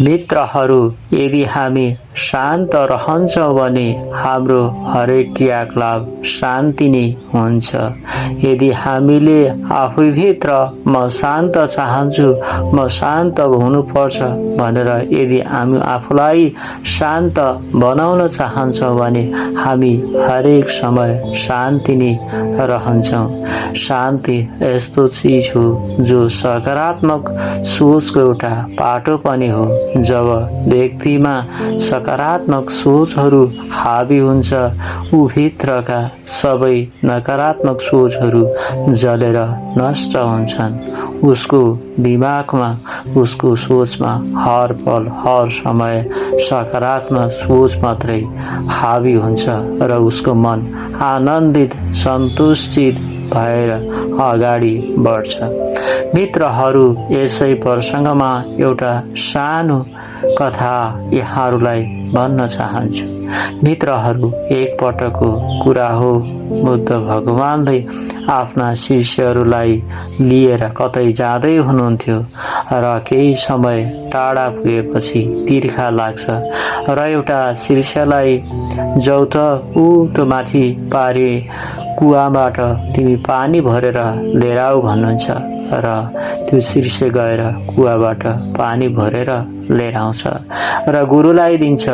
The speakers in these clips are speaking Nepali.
मित्रहरू, यदि हामी शान्त रहन्छौँ भने हाम्रो हरेक क्रियाकलाप शान्ति नै हुन्छ। यदि हामीले आफैभित्र म शान्त चाहन्छु, म शान्त हुनुपर्छ भनेर यदि हामी आफूलाई शान्त बनाउन चाहन्छौँ भने हामी हरेक समय शान्ति नै रहन्छौँ। शान्ति यस्तो चिज हो जो सकारात्मक सोचको एउटा पाटो पनि हो। जब व्यक्तिमा सकारात्मक सोचहरू हावी हुन्छ, ऊ भित्रका सबै नकारात्मक सोचहरू जलेर नष्ट हुन्छन्। उसको दिमागमा, उसको सोचमा हर पल हर समय सकारात्मक सोच मात्रै हावी हुन्छ र उसको मन आनन्दित सन्तुष्टित भएर अगाडि बढ्छ। मित्रहरू, यसै प्रसङ्गमा एउटा सानो कथा यहाँहरूलाई भन्न चाहन्छु। मित्रहरू, एक पटकको कुरा हो, बुद्ध भगवानले आफ्ना शिष्यहरूलाई लिएर कतै जाँदै हुनुहुन्थ्यो र केही समय टाढा पुगेपछि तिर्खा लाग्छ र एउटा शिष्यलाई जाऊ त ऊ माथि पारे कुवाबाट तिमी पानी भरेर लिएर आऊ भन्नुहुन्छ र त्यो शिष्य गएर कुवाबाट पानी भरेर लिएर आउँछ र गुरुलाई दिन्छ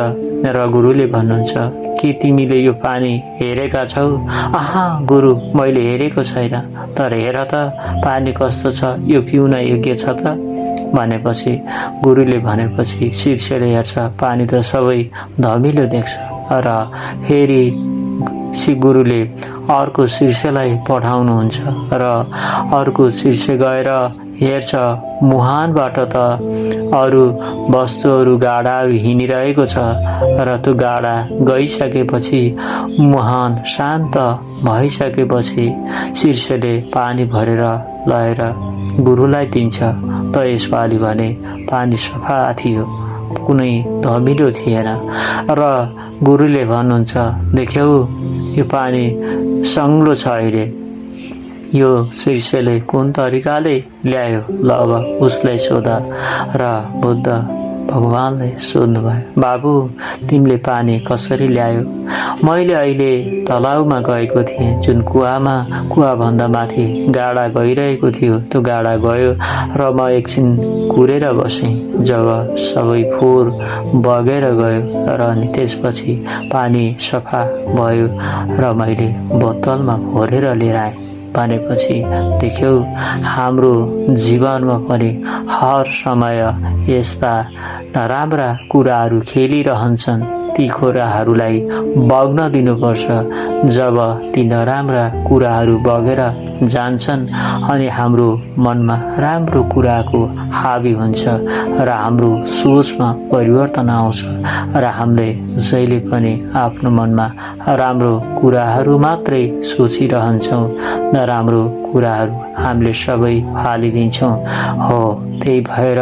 र गुरुले भन्नुहुन्छ कि तिमीले यो पानी हेरेका छौ? आहा गुरु, मैले हेरेको छैन, तर हेर त पानी कस्तो छ, यो पिउन योग्य छ त भनेपछि गुरुले भनेपछि शिष्यले हेर्छ, पानी त सबै धमिलो देख्छ र फेरि गुरुले अर्को शिष्यलाई पठाउनुहुन्छ र अर्को शिष्य गएर हेर्छ, मुहानबाट त अरू वस्तुहरू गाडाहरू हिँडिरहेको छ र त्यो गाडा गइसकेपछि मुहान शान्त भइसकेपछि शिष्यले पानी भरेर लगेर गुरुलाई दिन्छ। त यसपालि भने पानी सफा थियो, कुनै धमिलो थिएन र गुरुले भन्नुहुन्छ, देख्यौ यो पानी सङ्लो छ अहिले। यो शिष्यले कुन तरिकाले ल्यायो? ल अब उसलाई सोध र बुद्ध भगवानले सोध्नुभयो, बाबु तिमीले पानी कसरी ल्यायो? मैले अहिले तलाउमा गएको थिएँ, जुन कुवाभन्दा माथि गाडा गइरहेको थियो, त्यो गाडा गयो र म एकछिन कुरेर बसेँ। जब सबै फोहोर बगेर गयो र अनि त्यसपछि पानी सफा भयो र मैले बोतलमा भरेर लिएर आएँ भनेपछि देख्यौ, हाम्रो जीवनमा पनि हर समय यस्ता नराम्रा कुराहरू खेलिरहन्छन्। ती कुराहरूलाई बग्न दिनुपर्छ। जब ती नराम्रा कुराहरू बगेर जान्छन् अनि हाम्रो मनमा राम्रो कुराको हावी हुन्छ र हाम्रो सोचमा परिवर्तन आउँछ र हामीले जहिले पनि आफ्नो मनमा राम्रो कुराहरू मात्रै सोचिरहन्छौँ, नराम्रो कुराहरू हामीले सबै फालिदिन्छौँ। हो, त्यही भएर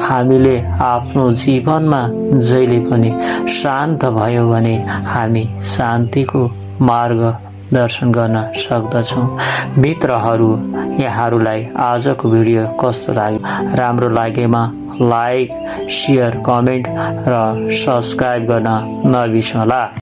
हामीले आफ्नो जीवनमा जहिले पनि शान्त भयो भने हामी शान्तिको मार्ग दर्शन गर्न सक्दछौँ। मित्रहरू, यहाँहरूलाई आजको भिडियो कस्तो लाग्यो? राम्रो लागेमा लाइक, सेयर, कमेन्ट र सब्सक्राइब गर्न नबिर्सनुहोला।